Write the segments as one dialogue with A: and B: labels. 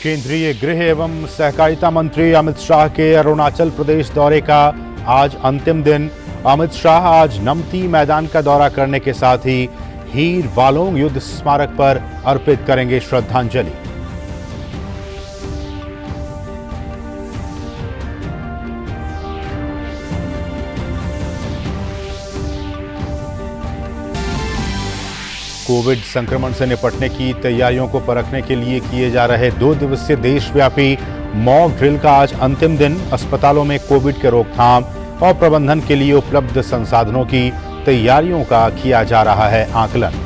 A: केंद्रीय गृह एवं सहकारिता मंत्री अमित शाह के अरुणाचल प्रदेश दौरे का आज अंतिम दिन। अमित शाह आज नमती मैदान का दौरा करने के साथ ही हीर वालोंग युद्ध स्मारक पर अर्पित करेंगे श्रद्धांजलि। कोविड संक्रमण से निपटने की तैयारियों को परखने के लिए किए जा रहे 2 दिवसीय देशव्यापी मॉक ड्रिल का आज अंतिम दिन। अस्पतालों में कोविड के रोकथाम और प्रबंधन के लिए उपलब्ध संसाधनों की तैयारियों का किया जा रहा है आकलन।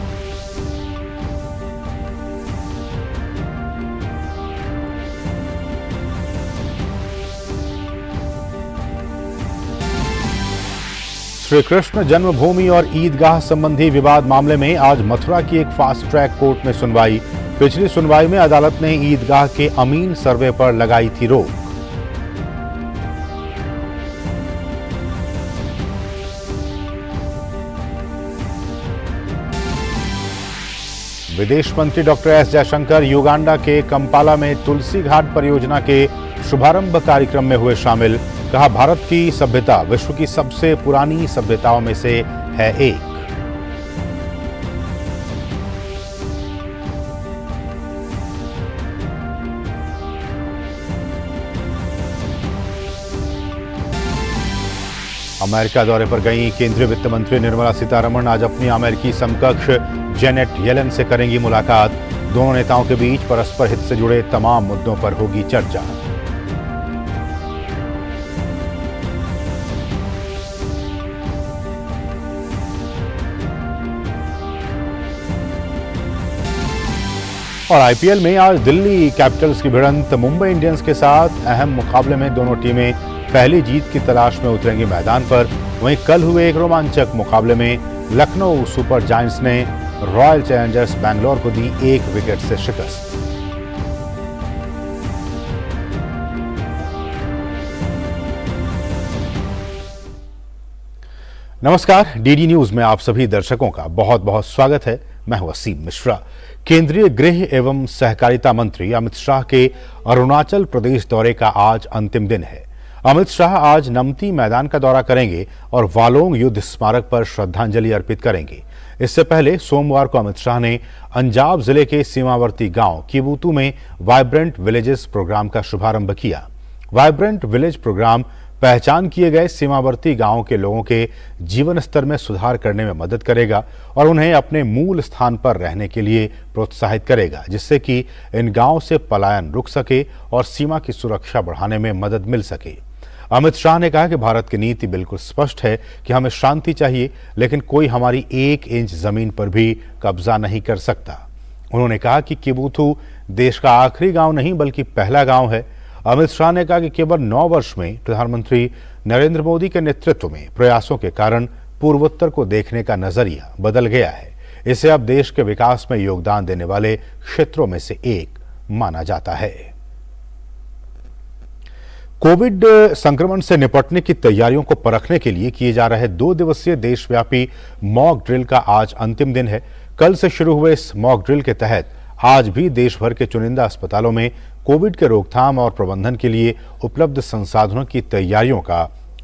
A: श्री कृष्ण जन्मभूमि और ईदगाह संबंधी विवाद मामले में आज मथुरा की एक फास्ट ट्रैक कोर्ट में सुनवाई। पिछली सुनवाई में अदालत ने ईदगाह के अमीन सर्वे पर लगाई थी रोक। विदेश मंत्री डॉक्टर एस जयशंकर युगांडा के कंपाला में तुलसी घाट परियोजना के शुभारंभ कार्यक्रम में हुए शामिल। कहा, भारत की सभ्यता विश्व की सबसे पुरानी सभ्यताओं में से है एक। अमेरिका दौरे पर गई केंद्रीय वित्त मंत्री निर्मला सीतारमण आज अपनी अमेरिकी समकक्ष जेनेट येलेन से करेंगी मुलाकात। दोनों नेताओं के बीच परस्पर हित से जुड़े तमाम मुद्दों पर होगी चर्चा। और आईपीएल में आज दिल्ली कैपिटल्स की भिड़ंत मुंबई इंडियंस के साथ। अहम मुकाबले में दोनों टीमें पहली जीत की तलाश में उतरेंगी मैदान पर। वहीं कल हुए एक रोमांचक मुकाबले में लखनऊ सुपर जायंट्स ने रॉयल चैलेंजर्स बैंगलोर को दी 1 विकेट से शिकस्त। नमस्कार, डीडी न्यूज में आप सभी दर्शकों का बहुत बहुत स्वागत है। मैं हूं वसीम मिश्रा। केंद्रीय गृह एवं सहकारिता मंत्री अमित शाह के अरुणाचल प्रदेश दौरे का आज अंतिम दिन है। अमित शाह आज नमती मैदान का दौरा करेंगे और वालोंग युद्ध स्मारक पर श्रद्धांजलि अर्पित करेंगे। इससे पहले सोमवार को अमित शाह ने अंजाव जिले के सीमावर्ती गांव किबुतु में वाइब्रेंट विलेजेस प्रोग्राम का शुभारंभ किया। वाइब्रेंट विलेज प्रोग्राम पहचान किए गए सीमावर्ती गांवों के लोगों के जीवन स्तर में सुधार करने में मदद करेगा और उन्हें अपने मूल स्थान पर रहने के लिए प्रोत्साहित करेगा, जिससे कि इन गांवों से पलायन रुक सके और सीमा की सुरक्षा बढ़ाने में मदद मिल सके। अमित शाह ने कहा कि भारत की नीति बिल्कुल स्पष्ट है कि हमें शांति चाहिए, लेकिन कोई हमारी 1 इंच जमीन पर भी कब्जा नहीं कर सकता। उन्होंने कहा कि किबुथु देश का आखिरी गांव नहीं बल्कि पहला गांव है। अमित शाह ने कहा कि केवल 9 वर्ष में प्रधानमंत्री नरेंद्र मोदी के नेतृत्व में प्रयासों के कारण पूर्वोत्तर को देखने का नजरिया बदल गया है। इसे अब देश के विकास में योगदान देने वाले क्षेत्रों में से एक माना जाता है। कोविड संक्रमण से निपटने की तैयारियों को परखने के लिए किए जा रहे 2 दिवसीय देशव्यापी मॉक ड्रिल का आज अंतिम दिन है। कल से शुरू हुए इस मॉक ड्रिल के तहत आज भी देश भर के चुनिंदा अस्पतालों में कोविड के रोकथाम और प्रबंधन के लिए उपलब्ध संसाधनों की तैयारियों का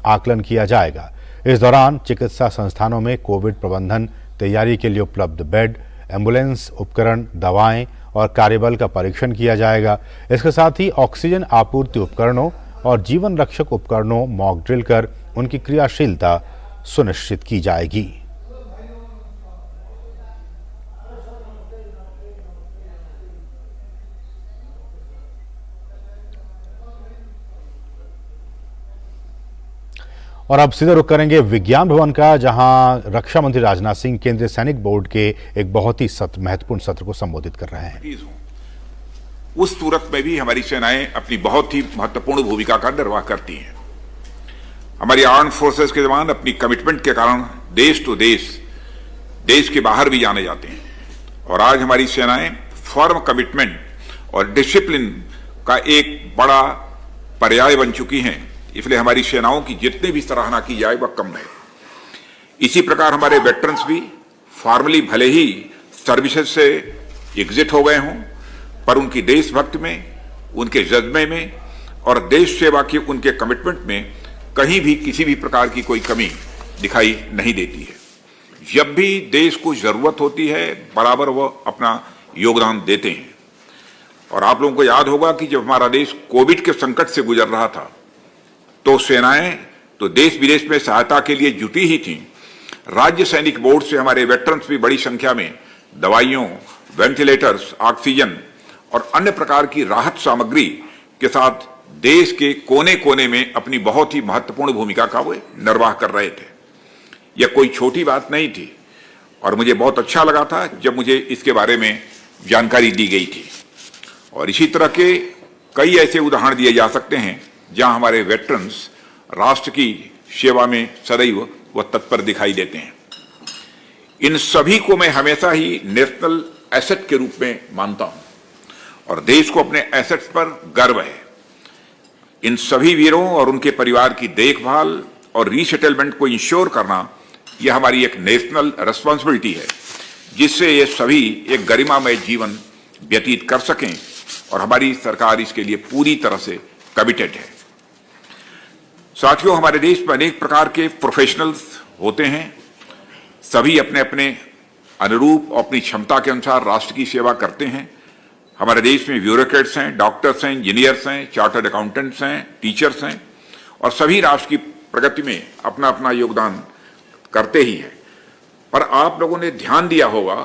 A: आकलन किया जाएगा। इस दौरान चिकित्सा संस्थानों में कोविड प्रबंधन तैयारी के लिए उपलब्ध बेड, एम्बुलेंस, उपकरण, दवाएं और कार्यबल का परीक्षण किया जाएगा। इसके साथ ही ऑक्सीजन आपूर्ति उपकरणों और जीवन रक्षक उपकरणों मॉक ड्रिल कर उनकी क्रियाशीलता सुनिश्चित की जाएगी। और अब सीधे रुख करेंगे विज्ञान भवन का, जहां रक्षा मंत्री राजनाथ सिंह केंद्रीय सैनिक बोर्ड के एक बहुत ही महत्वपूर्ण सत्र को संबोधित कर रहे हैं।
B: उस सूरत में भी हमारी सेनाएं अपनी बहुत ही महत्वपूर्ण भूमिका का निर्वाह करती हैं। हमारी आर्म्ड फोर्सेस के जवान अपनी कमिटमेंट के कारण देश तो देश के बाहर भी जाने जाते हैं। और आज हमारी सेनाएं फर्म कमिटमेंट और डिसिप्लिन का एक बड़ा पर्याय बन चुकी हैं। इसलिए हमारी सेनाओं की जितने भी सराहना की जाए वह कम है। इसी प्रकार हमारे वेटरन्स भी फॉर्मली भले ही सर्विसेज से एग्जिट हो गए हों, पर उनकी देशभक्ति में, उनके जज्बे में और देश सेवा के उनके कमिटमेंट में कहीं भी किसी भी प्रकार की कोई कमी दिखाई नहीं देती है। जब भी देश को जरूरत होती है बराबर वह अपना योगदान देते हैं। और आप लोगों को याद होगा कि जब हमारा देश कोविड के संकट से गुजर रहा था तो सेनाएं तो देश विदेश में सहायता के लिए जुटी ही थीं। राज्य सैनिक बोर्ड से हमारे वेटरन्स भी बड़ी संख्या में दवाइयों, वेंटिलेटर्स, ऑक्सीजन और अन्य प्रकार की राहत सामग्री के साथ देश के कोने कोने में अपनी बहुत ही महत्वपूर्ण भूमिका का वे निर्वाह कर रहे थे। यह कोई छोटी बात नहीं थी और मुझे बहुत अच्छा लगा था जब मुझे इसके बारे में जानकारी दी गई थी। और इसी तरह के कई ऐसे उदाहरण दिए जा सकते हैं जहां हमारे वेटरन्स राष्ट्र की सेवा में सदैव व तत्पर दिखाई देते हैं। इन सभी को मैं हमेशा ही नेशनल एसेट के रूप में मानता हूं और देश को अपने एसेट्स पर गर्व है। इन सभी वीरों और उनके परिवार की देखभाल और रीसेटलमेंट को इंश्योर करना यह हमारी एक नेशनल रिस्पॉन्सिबिलिटी है, जिससे ये सभी एक गरिमामय जीवन व्यतीत कर सकें और हमारी सरकार इसके लिए पूरी तरह से कमिटेड है। साथियों, हमारे देश में अनेक प्रकार के प्रोफेशनल्स होते हैं। सभी अपने अपने अनुरूप और अपनी क्षमता के अनुसार राष्ट्र की सेवा करते हैं। हमारे देश में ब्यूरोक्रेट्स हैं, डॉक्टर्स हैं, इंजीनियर्स हैं, चार्टर्ड अकाउंटेंट्स हैं, टीचर्स हैं और सभी राष्ट्र की प्रगति में अपना अपना योगदान करते ही हैं। पर आप लोगों ने ध्यान दिया होगा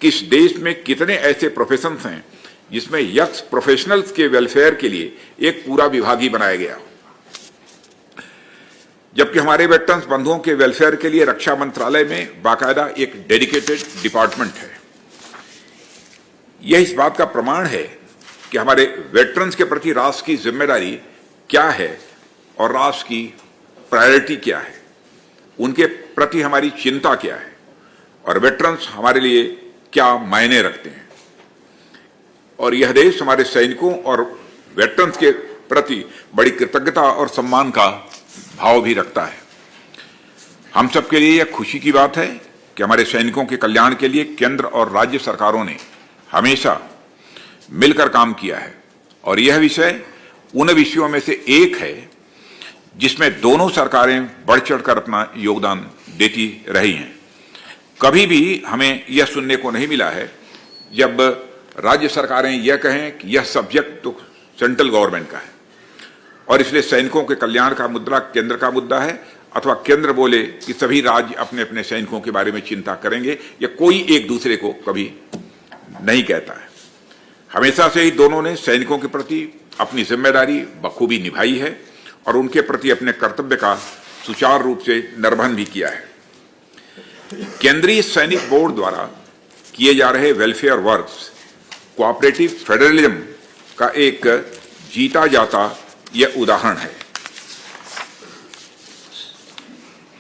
B: कि इस देश में कितने ऐसे प्रोफेशंस हैं जिसमें यक्स प्रोफेशनल्स के वेलफेयर के लिए एक पूरा विभाग ही बनाया गया, जबकि हमारे वेटरन्स बंधुओं के वेलफेयर के लिए रक्षा मंत्रालय में बाकायदा एक डेडिकेटेड डिपार्टमेंट है। यह इस बात का प्रमाण है कि हमारे वेटरन्स के प्रति राष्ट्र की जिम्मेदारी क्या है और राष्ट्र की प्रायोरिटी क्या है, उनके प्रति हमारी चिंता क्या है और वेटरन्स हमारे लिए क्या मायने रखते हैं। और यह देश हमारे सैनिकों और वेटरन्स के प्रति बड़ी कृतज्ञता और सम्मान का भाव भी रखता है। हम सबके लिए यह खुशी की बात है कि हमारे सैनिकों के कल्याण के लिए केंद्र और राज्य सरकारों ने हमेशा मिलकर काम किया है और यह विषय उन विषयों में से एक है जिसमें दोनों सरकारें बढ़ चढ़कर अपना योगदान देती रही हैं। कभी भी हमें यह सुनने को नहीं मिला है जब राज्य सरकारें यह कहें कि यह सब्जेक्ट तो सेंट्रल गवर्नमेंट का है और इसलिए सैनिकों के कल्याण का मुद्दा केंद्र का मुद्दा है, अथवा केंद्र बोले कि सभी राज्य अपने अपने सैनिकों के बारे में चिंता करेंगे, या कोई एक दूसरे को कभी नहीं कहता है। हमेशा से ही दोनों ने सैनिकों के प्रति अपनी जिम्मेदारी बखूबी निभाई है और उनके प्रति अपने कर्तव्य का सुचारू रूप से निर्वहन भी किया है। केंद्रीय सैनिक बोर्ड द्वारा किए जा रहे वेलफेयर वर्क्स कोऑपरेटिव फेडरलिज्म का एक जीता जाता यह उदाहरण है।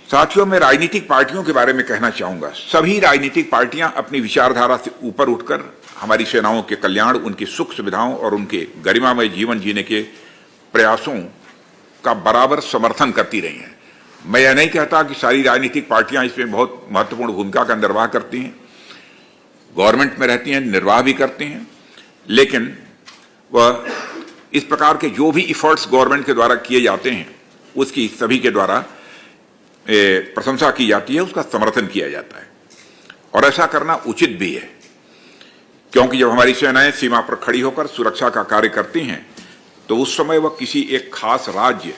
B: साथियों, मैं राजनीतिक पार्टियों के बारे में कहना चाहूंगा। सभी राजनीतिक पार्टियां अपनी विचारधारा से ऊपर उठकर हमारी सेनाओं के कल्याण, उनकी सुख सुविधाओं और उनके गरिमामय जीवन जीने के प्रयासों का बराबर समर्थन करती रही हैं। मैं यह नहीं कहता कि सारी राजनीतिक पार्टियां इसमें बहुत महत्वपूर्ण भूमिका का निर्वाह करती हैं, गवर्नमेंट में रहती हैं, निर्वाह भी करती हैं, लेकिन वह इस प्रकार के जो भी इफर्ट्स गवर्नमेंट के द्वारा किए जाते हैं उसकी सभी के द्वारा प्रशंसा की जाती है, उसका समर्थन किया जाता है और ऐसा करना उचित भी है, क्योंकि जब हमारी सेनाएं सीमा पर खड़ी होकर सुरक्षा का कार्य करती हैं तो उस समय वह किसी एक खास राज्य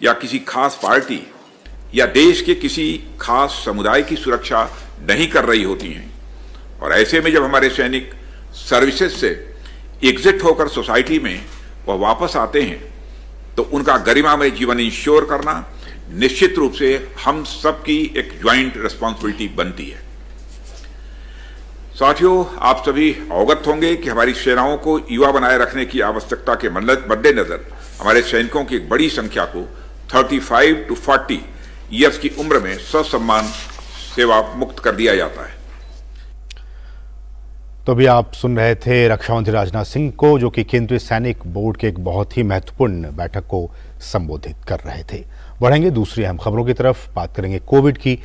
B: या किसी खास पार्टी या देश के किसी खास समुदाय की सुरक्षा नहीं कर रही होती हैं। और ऐसे में जब हमारे सैनिक सर्विसेज से एग्जिट होकर सोसाइटी में वह वापस आते हैं तो उनका गरिमामय जीवन इंश्योर करना निश्चित रूप से हम सबकी एक ज्वाइंट रिस्पॉन्सिबिलिटी बनती है। साथियों, आप सभी अवगत होंगे कि हमारी सेनाओं को युवा बनाए रखने की आवश्यकता के मद्देनजर हमारे सैनिकों की एक बड़ी संख्या को 35 to 40 ईयर्स की उम्र में ससम्मान सेवा मुक्त कर दिया जाता है।
A: तो अभी आप सुन रहे थे रक्षा मंत्री राजनाथ सिंह को, जो कि केंद्रीय सैनिक बोर्ड के एक बहुत ही महत्वपूर्ण बैठक को संबोधित कर रहे थे। बढ़ेंगे दूसरी अहम खबरों की तरफ, बात करेंगे कोविड की।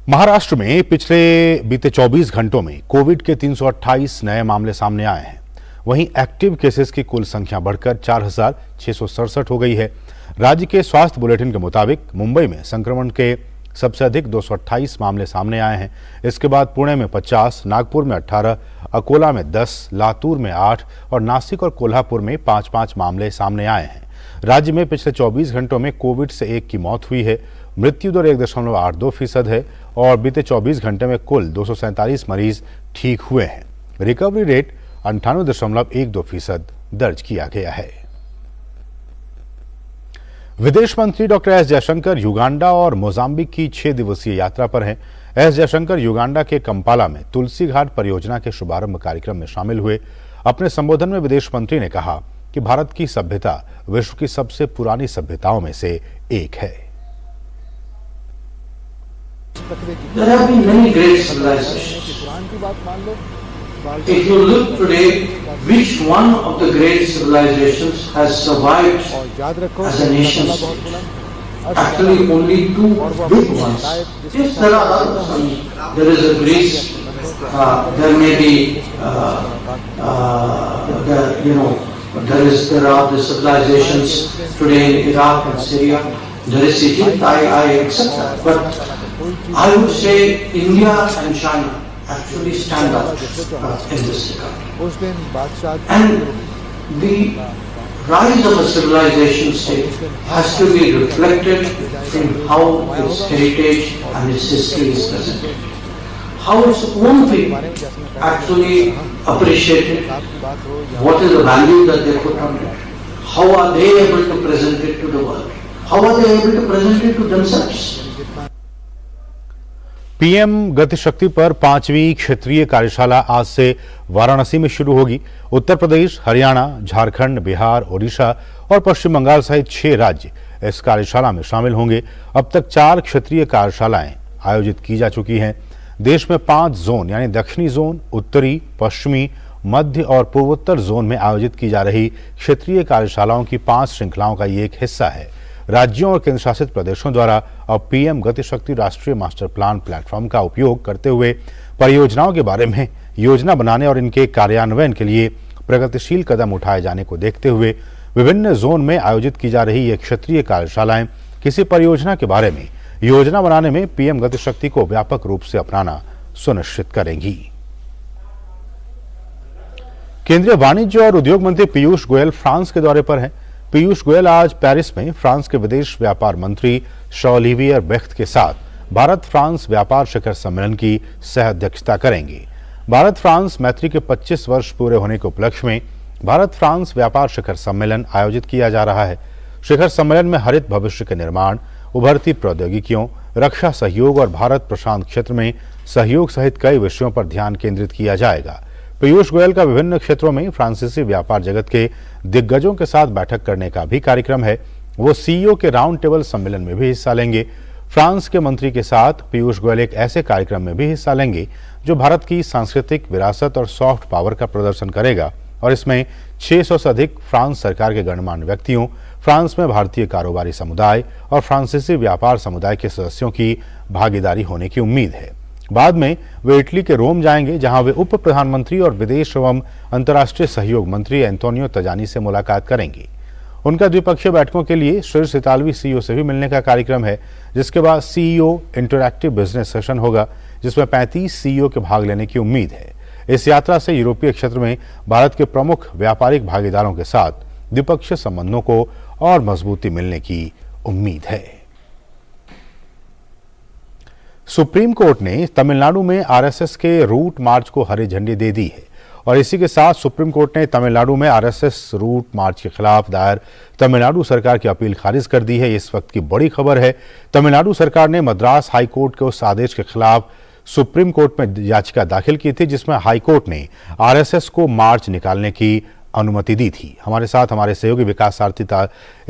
A: महाराष्ट्र में पिछले बीते 24 घंटों में कोविड के 328 नए मामले सामने आए हैं। वहीं एक्टिव केसेस की कुल संख्या बढ़कर 4,667 हो गई है। राज्य के स्वास्थ्य बुलेटिन के मुताबिक मुंबई में संक्रमण के सबसे अधिक 228 मामले सामने आए हैं। इसके बाद पुणे में 50, नागपुर में 18, अकोला में 10, लातूर में 8 और नासिक और कोल्हापुर में 5-5 मामले सामने आए हैं। राज्य में पिछले 24 घंटों में कोविड से 1 की मौत हुई है। मृत्यु दर 1.82% है और बीते 24 घंटे में कुल 247 मरीज ठीक हुए हैं। रिकवरी रेट 98.12% दर्ज किया गया है। विदेश मंत्री डॉक्टर एस जयशंकर युगांडा और मोजाम्बिक की 6 दिवसीय यात्रा पर हैं। एस जयशंकर युगांडा के कंपाला में तुलसी घाट परियोजना के शुभारंभ कार्यक्रम में शामिल हुए। अपने संबोधन में विदेश मंत्री ने कहा कि भारत की सभ्यता विश्व की सबसे पुरानी सभ्यताओं में से एक है।
C: There have been many great civilizations. If you look today, which one of the great civilizations has survived as a nation state? Actually, only 2 big ones. Yes, there are others. I mean, there is a Greece. There may be, there are the civilizations today in Iraq and Syria. There is Egypt. I accept that, but I would say India and China actually stand out in this regard. And the rise of a civilization state has to be reflected in how its heritage and its history is presented. How its own people actually appreciate it, what is the value that they put on it, how are they able to present it to the world, how are they able to present it to themselves.
A: PM गति शक्ति पर 5वीं क्षेत्रीय कार्यशाला आज से वाराणसी में शुरू होगी। उत्तर प्रदेश, हरियाणा, झारखंड, बिहार, ओडिशा और पश्चिम बंगाल सहित 6 राज्य इस कार्यशाला में शामिल होंगे। अब तक 4 क्षेत्रीय कार्यशालाएं आयोजित की जा चुकी हैं। देश में 5 जोन यानी दक्षिणी जोन, उत्तरी, पश्चिमी, मध्य और पूर्वोत्तर जोन में आयोजित की जा रही क्षेत्रीय कार्यशालाओं की 5 श्रृंखलाओं का ये एक हिस्सा है। राज्यों और केंद्र शासित प्रदेशों द्वारा अब पीएम गति शक्ति राष्ट्रीय मास्टर प्लान प्लेटफॉर्म का उपयोग करते हुए परियोजनाओं के बारे में योजना बनाने और इनके कार्यान्वयन के लिए प्रगतिशील कदम उठाए जाने को देखते हुए विभिन्न जोन में आयोजित की जा रही ये क्षेत्रीय कार्यशालाएं किसी परियोजना के बारे में योजना बनाने में पीएम गति शक्ति को व्यापक रूप से अपनाना सुनिश्चित करेंगी। केंद्रीय वाणिज्य और उद्योग मंत्री पीयूष गोयल फ्रांस के दौरे पर हैं। पीयूष गोयल आज पेरिस में फ्रांस के विदेश व्यापार मंत्री शॉलिवियर बेख्त के साथ भारत फ्रांस व्यापार शिखर सम्मेलन की सह अध्यक्षता करेंगे। भारत फ्रांस मैत्री के 25 वर्ष पूरे होने के उपलक्ष्य में भारत फ्रांस व्यापार शिखर सम्मेलन आयोजित किया जा रहा है। शिखर सम्मेलन में हरित भविष्य के निर्माण, उभरती प्रौद्योगिकियों, रक्षा सहयोग और भारत प्रशांत क्षेत्र में सहयोग सहित कई विषयों पर ध्यान केंद्रित किया जाएगा। पीयूष गोयल का विभिन्न क्षेत्रों में फ्रांसीसी व्यापार जगत के दिग्गजों के साथ बैठक करने का भी कार्यक्रम है। वो सीईओ के राउंड टेबल सम्मेलन में भी हिस्सा लेंगे। फ्रांस के मंत्री के साथ पीयूष गोयल एक ऐसे कार्यक्रम में भी हिस्सा लेंगे जो भारत की सांस्कृतिक विरासत और सॉफ्ट पावर का प्रदर्शन करेगा और इसमें 600 से अधिक फ्रांस सरकार के गणमान्य व्यक्तियों, फ्रांस में भारतीय कारोबारी समुदाय और फ्रांसीसी व्यापार समुदाय के सदस्यों की भागीदारी होने की उम्मीद है। बाद में वे इटली के रोम जाएंगे, जहां वे उप प्रधानमंत्री और विदेश एवं अंतर्राष्ट्रीय सहयोग मंत्री एंटोनियो तजानी से मुलाकात करेंगे। उनका द्विपक्षीय बैठकों के लिए शीर्ष इतालवी सीईओ से भी मिलने का कार्यक्रम है, जिसके बाद सीईओ इंटरैक्टिव बिजनेस सेशन होगा, जिसमें 35 सीईओ के भाग लेने की उम्मीद है। इस यात्रा से यूरोपीय क्षेत्र में भारत के प्रमुख व्यापारिक भागीदारों के साथ द्विपक्षीय संबंधों को और मजबूती मिलने की उम्मीद है। सुप्रीम कोर्ट ने तमिलनाडु में आरएसएस के रूट मार्च को हरी झंडी दे दी है और इसी के साथ सुप्रीम कोर्ट ने तमिलनाडु में आरएसएस रूट मार्च के खिलाफ दायर तमिलनाडु सरकार की अपील खारिज कर दी है। इस वक्त की बड़ी खबर है, तमिलनाडु सरकार ने मद्रास हाई कोर्ट के उस आदेश के खिलाफ सुप्रीम कोर्ट में याचिका दाखिल की थी जिसमें हाई कोर्ट ने आरएसएस को मार्च निकालने की अनुमति दी थी। हमारे साथ हमारे सहयोगी विकास सारथी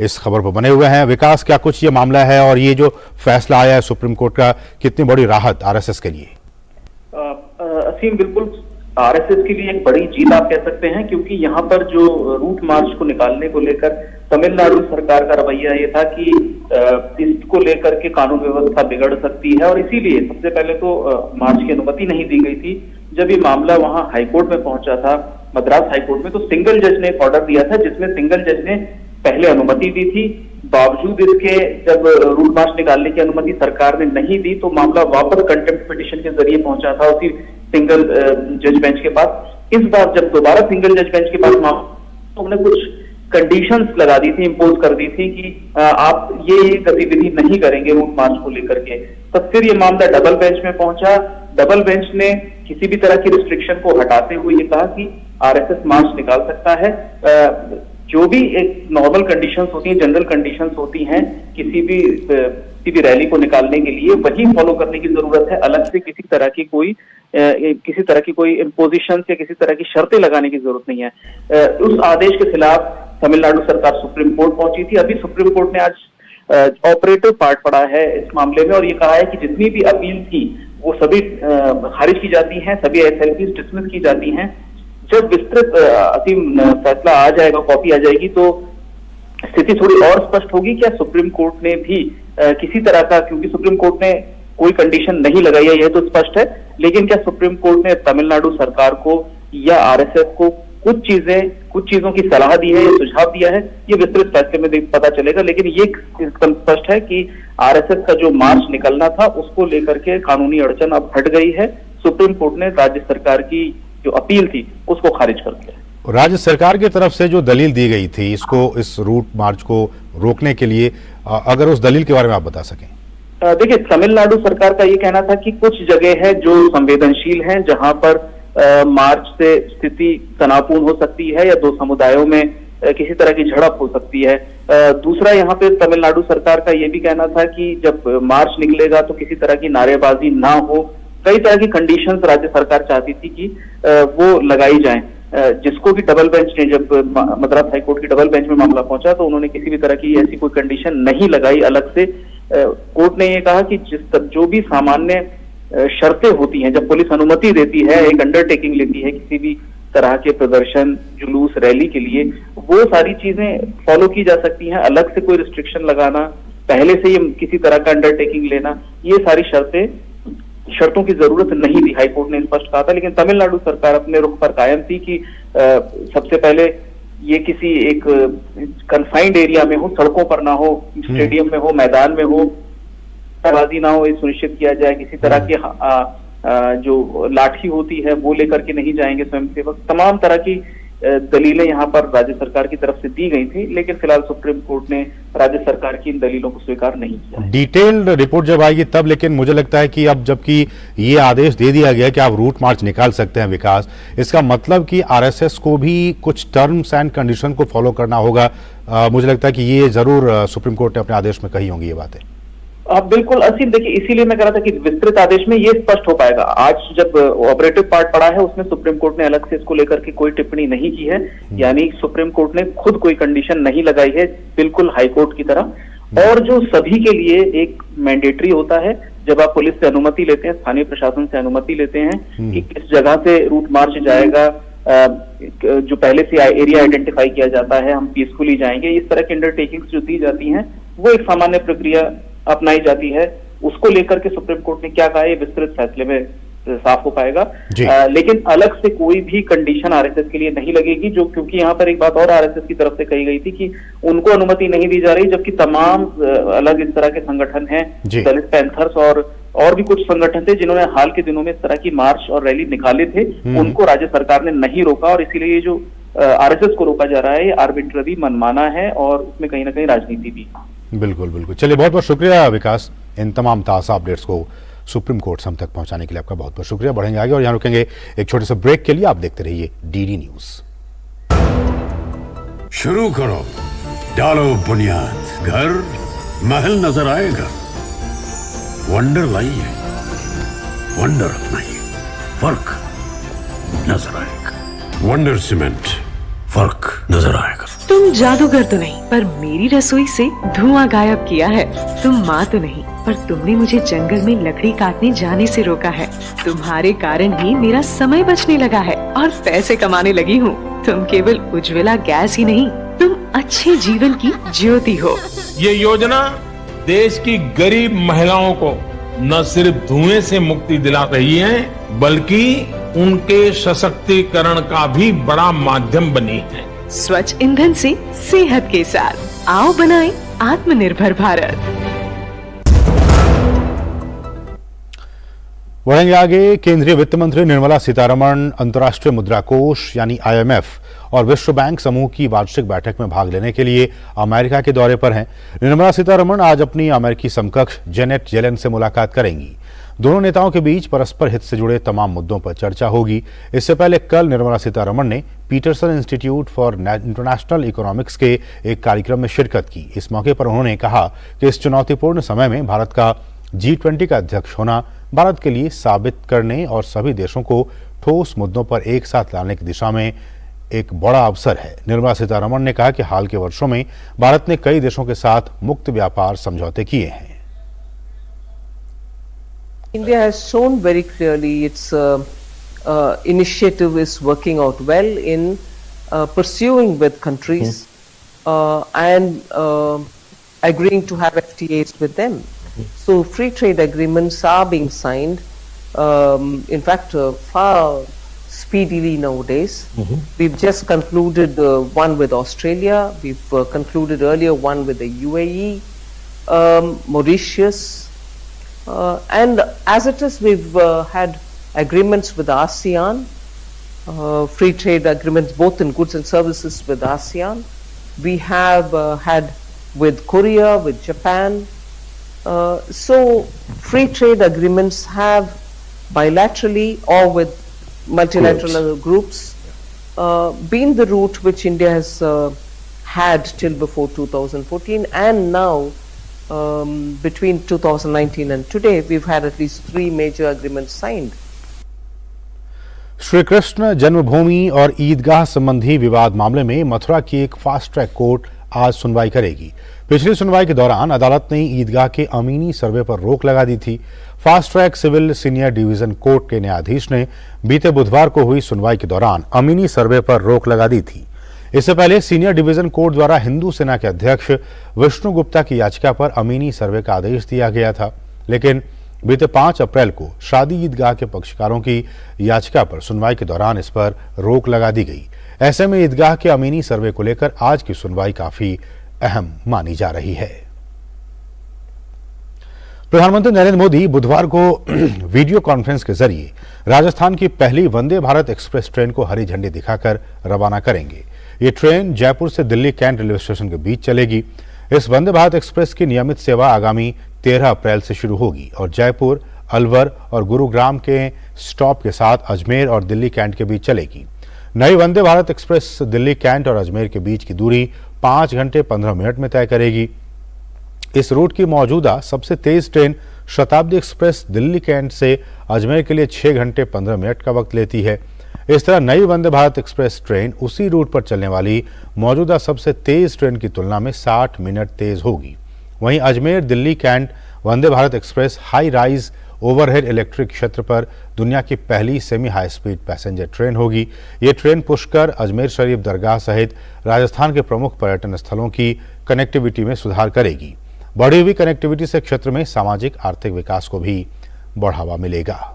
A: इस खबर पर बने हुए हैं। विकास, क्या कुछ ये मामला है और ये जो फैसला आया है सुप्रीम कोर्ट का, कितनी बड़ी राहत आरएसएस के लिए?
D: असीम, बिल्कुल आरएसएस के लिए एक बड़ी जीत आप कह सकते हैं, क्योंकि यहाँ पर जो रूट मार्च को निकालने को लेकर तमिलनाडु सरकार का रवैया ये था कि इसको लेकर के कानून व्यवस्था बिगड़ सकती है और इसीलिए सबसे पहले तो मार्च की अनुमति नहीं दी गई थी। जब ये मामला वहां हाईकोर्ट में पहुंचा था मद्रास हाईकोर्ट में, तो सिंगल जज ने एक ऑर्डर दिया था जिसमें सिंगल जज ने पहले अनुमति दी थी। बावजूद इसके जब रूट मार्च निकालने की अनुमति सरकार ने नहीं दी तो मामला वापस कंटेम्प्ट पिटीशन के जरिए पहुंचा था उसी सिंगल जज बेंच के पास। इस बार जब दोबारा सिंगल जज बेंच के पास तो उन्होंने कुछ कंडीशंस लगा दी थी, इम्पोज कर दी थी कि आप ये गतिविधि नहीं करेंगे रूट मार्च को लेकर के। तब फिर ये मामला डबल बेंच में पहुंचा। डबल बेंच ने किसी भी तरह की रिस्ट्रिक्शन को हटाते हुए ये कहा कि आरएसएस मार्च निकाल सकता है। जो भी एक नॉर्मल कंडीशंस होती हैं, जनरल कंडीशंस होती हैं किसी भी रैली को निकालने के लिए, वही फॉलो करने की जरूरत है। अलग से किसी तरह की कोई इम्पोजिशन या किसी तरह की शर्तें लगाने की जरूरत नहीं है। उस आदेश के खिलाफ तमिलनाडु सरकार सुप्रीम कोर्ट पहुंची थी। अभी सुप्रीम कोर्ट ने आज ऑपरेटिव पार्ट पढ़ा है इस मामले में और ये कहा है कि जितनी भी अपील थी वो सभी खारिज की जाती हैं, सभी एसएलपी डिसमिस की जाती हैं। जब विस्तृत अंतिम फैसला आ जाएगा, कॉपी आ जाएगी, तो स्थिति थोड़ी और स्पष्ट होगी। क्या सुप्रीम कोर्ट ने भी किसी तरह का, क्योंकि सुप्रीम कोर्ट ने कोई कंडीशन नहीं लगाई है यह तो स्पष्ट है, लेकिन क्या सुप्रीम कोर्ट ने तमिलनाडु सरकार को या आरएसएस को कुछ चीजों की सलाह दी है या सुझाव दिया है, ये विस्तृत फैसले में पता चलेगा। लेकिन ये एकदम स्पष्ट है कि आरएसएस का जो मार्च निकलना था उसको लेकर के कानूनी अड़चन अब हट गई है। सुप्रीम कोर्ट ने राज्य सरकार की जो अपील थी उसको खारिज कर दिया।
A: राज्य सरकार की तरफ से जो दलील दी गई थी इस रूट मार्च को रोकने के लिए, अगर उस दलील के बारे में आप बता सकें।
D: देखिए, तमिलनाडु सरकार का ये कहना था कि कुछ जगह है जो संवेदनशील हैं, जहां पर मार्च से स्थिति तनावपूर्ण हो सकती है या दो समुदायों में किसी तरह की झड़प हो सकती है। दूसरा, यहाँ पे तमिलनाडु सरकार का ये भी कहना था कि जब मार्च निकलेगा तो किसी तरह की नारेबाजी ना हो। कई तरह की कंडीशंस राज्य सरकार चाहती थी कि वो लगाई जाएं, जिसको कि डबल बेंच ने, जब मद्रास हाईकोर्ट की डबल बेंच में मामला पहुंचा तो उन्होंने किसी भी तरह की ऐसी कोई कंडीशन नहीं लगाई अलग से। कोर्ट ने ये कहा कि जो भी सामान्य शर्तें होती हैं, जब पुलिस अनुमति देती है, एक अंडरटेकिंग लेती है किसी भी तरह के प्रदर्शन, जुलूस, रैली के लिए, वो सारी चीजें फॉलो की जा सकती हैं। अलग से कोई रिस्ट्रिक्शन लगाना, पहले से ये किसी तरह का अंडरटेकिंग लेना, ये सारी शर्तों की जरूरत नहीं थी, हाईकोर्ट ने स्पष्ट कहा था। लेकिन तमिलनाडु सरकार अपने रुख पर कायम थी कि सबसे पहले ये किसी एक कन्फाइंड एरिया में हो, सड़कों पर ना हो, स्टेडियम में हो, मैदान में हो, नारेबाजी ना हो, ये सुनिश्चित किया जाए। किसी तरह की जो लाठी होती है वो लेकर के नहीं जाएंगे स्वयंसेवक। तमाम तरह की दलीलें यहाँ पर राज्य सरकार की तरफ से दी गई थी, लेकिन फिलहाल सुप्रीम कोर्ट ने राज्य सरकार की इन दलीलों को स्वीकार नहीं किया।
A: डिटेल्ड रिपोर्ट जब आएगी तब, लेकिन मुझे लगता है कि अब जबकि ये आदेश दे दिया गया कि आप रूट मार्च निकाल सकते हैं विकास, इसका मतलब कि आरएसएस को भी कुछ टर्म्स एंड कंडीशन को फॉलो करना होगा। मुझे लगता है कि ये जरूर सुप्रीम कोर्ट ने अपने आदेश में कही होंगी ये बातें।
D: बिल्कुल असीम, देखिए इसीलिए मैं कह रहा था कि विस्तृत आदेश में ये स्पष्ट हो पाएगा। आज जब ऑपरेटिव पार्ट पड़ा है उसमें सुप्रीम कोर्ट ने अलग से इसको लेकर के कोई टिप्पणी नहीं की है, यानी सुप्रीम कोर्ट ने खुद कोई कंडीशन नहीं लगाई है, बिल्कुल हाईकोर्ट की तरह। और जो सभी के लिए एक मैंडेटरी होता है, जब आप पुलिस से अनुमति लेते हैं, स्थानीय प्रशासन से अनुमति लेते हैं कि किस जगह से रूट मार्च जाएगा, जो पहले से एरिया आइडेंटिफाई किया जाता है, हम पीसफुली जाएंगे, इस तरह की अंडरटेकिंग्स जो दी जाती हैं वो एक सामान्य प्रक्रिया अपनाई जाती है। उसको लेकर के सुप्रीम कोर्ट ने क्या कहा है विस्तृत फैसले में साफ हो पाएगा। लेकिन अलग से कोई भी कंडीशन आरएसएस के लिए नहीं लगेगी, जो क्योंकि यहाँ पर एक बात और आरएसएस की तरफ से कही गई थी कि उनको अनुमति नहीं दी जा रही, जबकि तमाम अलग इस तरह के संगठन हैं, दलित पैंथर्स और भी कुछ संगठन थे जिन्होंने हाल के दिनों में इस तरह की मार्च और रैली निकाले थे, उनको राज्य सरकार ने नहीं रोका। और इसीलिए ये जो आरएसएस को रोका जा रहा है ये आर्बिट्ररी मनमाना है और उसमें कहीं ना कहीं राजनीति भी।
A: बिल्कुल बिल्कुल। चलिए, बहुत बहुत शुक्रिया विकास, इन तमाम ताज़ा अपडेट्स को सुप्रीम कोर्ट हम तक पहुंचाने के लिए आपका बहुत बहुत शुक्रिया। बढ़ेंगे आगे और यहाँ रुकेंगे एक छोटे से ब्रेक के लिए। आप देखते रहिए डीडी न्यूज।
E: शुरू करो, डालो बुनियाद, घर महल नजर आएगा, वंडर लाइए, वंडर अपनाइए, फर्क नजर आएगा। वंडर सीमेंट, फर्क नजर आएगा।
F: तुम जादूगर तो नहीं, पर मेरी रसोई से धुआं गायब किया है। तुम माँ तो नहीं, पर तुमने मुझे जंगल में लकड़ी काटने जाने से रोका है। तुम्हारे कारण ही मेरा समय बचने लगा है और पैसे कमाने लगी हूँ। तुम केवल उज्ज्वला गैस ही नहीं, तुम अच्छे जीवन की ज्योति हो।
G: ये योजना देश की गरीब महिलाओं को न सिर्फ धुएं से मुक्ति दिला रही है, बल्कि उनके सशक्तिकरण का भी बड़ा माध्यम बनी है।
F: स्वच्छ ईंधन से सेहत के साथ आओ बनाएं आत्मनिर्भर भारत।
A: बढ़ेंगे आगे। केंद्रीय वित्त मंत्री निर्मला सीतारमण अंतर्राष्ट्रीय मुद्रा कोष यानी IMF और विश्व बैंक समूह की वार्षिक बैठक में भाग लेने के लिए अमेरिका के दौरे पर हैं। निर्मला सीतारमण आज अपनी अमेरिकी समकक्ष जेनेट येलेन से मुलाकात करेंगी। दोनों नेताओं के बीच परस्पर हित से जुड़े तमाम मुद्दों पर चर्चा होगी। इससे पहले कल निर्मला सीतारमण ने Peterson Institute for International Economics के एक कार्यक्रम में शिरकत की। इस मौके पर उन्होंने कहा कि इस चुनौतीपूर्ण समय में भारत का G20 का अध्यक्ष होना भारत के लिए साबित करने और सभी देशों को ठोस मुद्दों पर एक साथ लाने की दिशा में एक बड़ा अवसर है। निर्मला सीतारमण ने कहा कि हाल के वर्षों में भारत ने कई देशों के साथ मुक्त व्यापार समझौते किए हैं।
H: India has shown very clearly its initiative is working out well in pursuing with countries and agreeing to have FTAs with them. So free trade agreements are being signed, in fact far speedily nowadays. We've just concluded one with Australia, we've concluded earlier one with the UAE, Mauritius, and as it is we've had agreements with ASEAN, free trade agreements both in goods and services with ASEAN. We have had with Korea, with Japan. So free trade agreements have bilaterally or with multilateral groups been the route which India has had till before 2014, and now between 2019 and today we've had at least 3 major agreements signed.
A: Shri Krishna जन्मभूमि और ईदगाह संबंधी विवाद मामले में मथुरा की एक fast track court आज सुनवाई करेगी। पिछली सुनवाई के दौरान अदालत ने ईदगाह के अमीनी सर्वे पर रोक लगा दी थी। Fast track civil senior division court के न्यायाधीश ने बीते बुधवार को हुई सुनवाई के दौरान अमीनी सर्वे पर रोक लगा दी थी। इससे पहले सीनियर डिवीजन कोर्ट द्वारा हिंदू सेना के अध्यक्ष विष्णु गुप्ता की याचिका पर अमीनी सर्वे का आदेश दिया गया था, लेकिन बीते 5 अप्रैल को शादी ईदगाह के पक्षकारों की याचिका पर सुनवाई के दौरान इस पर रोक लगा दी गई। ऐसे में ईदगाह के अमीनी सर्वे को लेकर आज की सुनवाई काफी अहम मानी जा रही है। प्रधानमंत्री नरेंद्र मोदी बुधवार को वीडियो कॉन्फ्रेंस के जरिए राजस्थान की पहली वंदे भारत एक्सप्रेस ट्रेन को हरी झंडी दिखाकर रवाना करेंगे। ये ट्रेन जयपुर से दिल्ली कैंट रेलवे स्टेशन के बीच चलेगी। इस वंदे भारत एक्सप्रेस की नियमित सेवा आगामी 13 अप्रैल से शुरू होगी और जयपुर, अलवर और गुरुग्राम के स्टॉप के साथ अजमेर और दिल्ली कैंट के बीच चलेगी। नई वंदे भारत एक्सप्रेस दिल्ली कैंट और अजमेर के बीच की दूरी 5 घंटे 15 मिनट में तय करेगी। इस रूट की मौजूदा सबसे तेज ट्रेन शताब्दी एक्सप्रेस दिल्ली कैंट से अजमेर के लिए 6 घंटे 15 मिनट का वक्त लेती है। इस तरह नई वंदे भारत एक्सप्रेस ट्रेन उसी रूट पर चलने वाली मौजूदा सबसे तेज ट्रेन की तुलना में 60 मिनट तेज होगी। वहीं Ajmer Delhi cantt Vande Bharat express high rise overhead electric क्षेत्र पर दुनिया की पहली semi high speed passenger train होगी। ये ट्रेन पुष्कर, अजमेर शरीफ दरगाह सहित राजस्थान के प्रमुख पर्यटन स्थलों की कनेक्टिविटी में सुधार करेगी। बढ़ी हुई कनेक्टिविटी से क्षेत्र में सामाजिक आर्थिक विकास को भी बढ़ावा मिलेगा।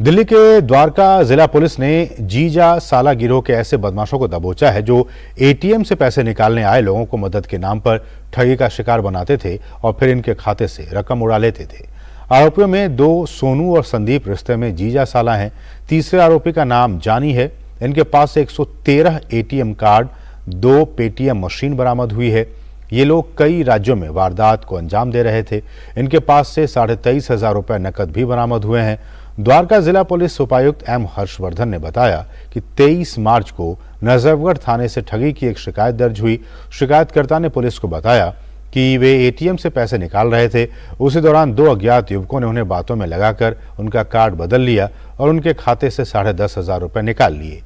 A: दिल्ली के द्वारका जिला पुलिस ने जीजा साला गिरोह के ऐसे बदमाशों को दबोचा है जो एटीएम से पैसे निकालने आए लोगों को मदद के नाम पर ठगी का शिकार बनाते थे और फिर इनके खाते से रकम उड़ा लेते थे। आरोपियों में 2 सोनू और संदीप रिश्ते में जीजा साला हैं। तीसरे आरोपी का नाम जानी है। इनके पास से 113 एटीएम कार्ड, 2 पेटीएम मशीन बरामद हुई है। ये लोग कई राज्यों में वारदात को अंजाम दे रहे थे। इनके पास से 23,500 रुपए नकद भी बरामद हुए हैं। द्वारका जिला पुलिस उपायुक्त एम हर्षवर्धन ने बताया कि 23 मार्च को नजफगढ़ थाने से ठगी की एक शिकायत दर्ज हुई। शिकायतकर्ता ने पुलिस को बताया कि वे एटीएम से पैसे निकाल रहे थे। उसी दौरान 2 अज्ञात युवकों ने उन्हें बातों में लगाकर उनका कार्ड बदल लिया और उनके खाते से 10,500 रुपए निकाल लिए।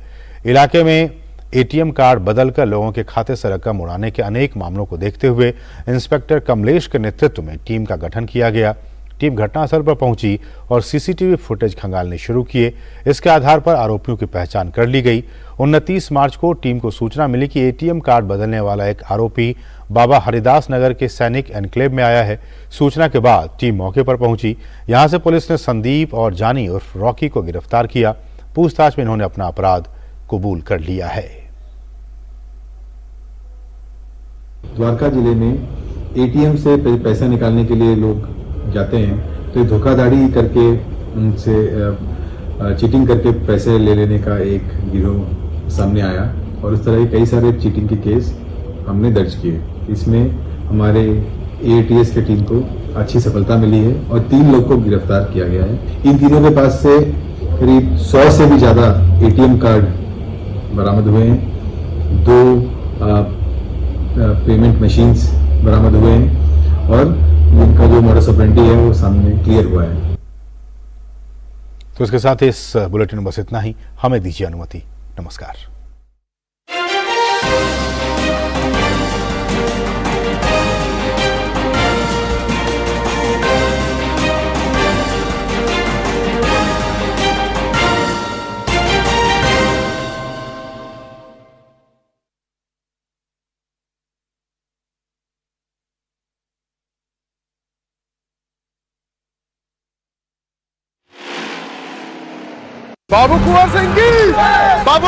A: इलाके में एटीएम कार्ड बदलकर लोगों के खाते से रकम उड़ाने के अनेक मामलों को देखते हुए इंस्पेक्टर कमलेश के नेतृत्व में टीम का गठन किया गया। टीम घटनास्थल पर पहुंची और सीसीटीवी फुटेज खंगालने शुरू किए। इसके आधार पर आरोपियों की पहचान कर ली गई। 29 मार्च को टीम को सूचना मिली कि एटीएम कार्ड बदलने वाला एक आरोपी बाबा हरिदास नगर के सैनिक एनक्लेव में आया है। सूचना के बाद टीम मौके पर पहुंची। यहां से पुलिस ने संदीप और जानी उर्फ रॉकी को गिरफ्तार किया। पूछताछ में इन्होंने अपना अपराध कबूल कर लिया है।
I: द्वारका जिले में एटीएम से पैसा निकालने के लिए लोग जाते हैं तो ये धोखाधड़ी करके उनसे चीटिंग करके पैसे ले लेने का एक गिरोह सामने आया और इस तरह के कई सारे चीटिंग के केस हमने दर्ज किए। इसमें हमारे एटीएस की टीम को अच्छी सफलता मिली है और 3 लोग को गिरफ्तार किया गया है। इन तीनों के पास से करीब 100 से भी ज्यादा एटीएम कार्ड बरामद हुए हैं। 2 पेमेंट मशीन्स बरामद हुए हैं और उनका जो मॉडस ऑपरेंडी है वो सामने क्लियर हुआ है।
A: तो इसके साथ इस बुलेटिन में बस इतना ही। हमें दीजिए अनुमति। नमस्कार।
J: बाबू कुंवर सिंह की बाबू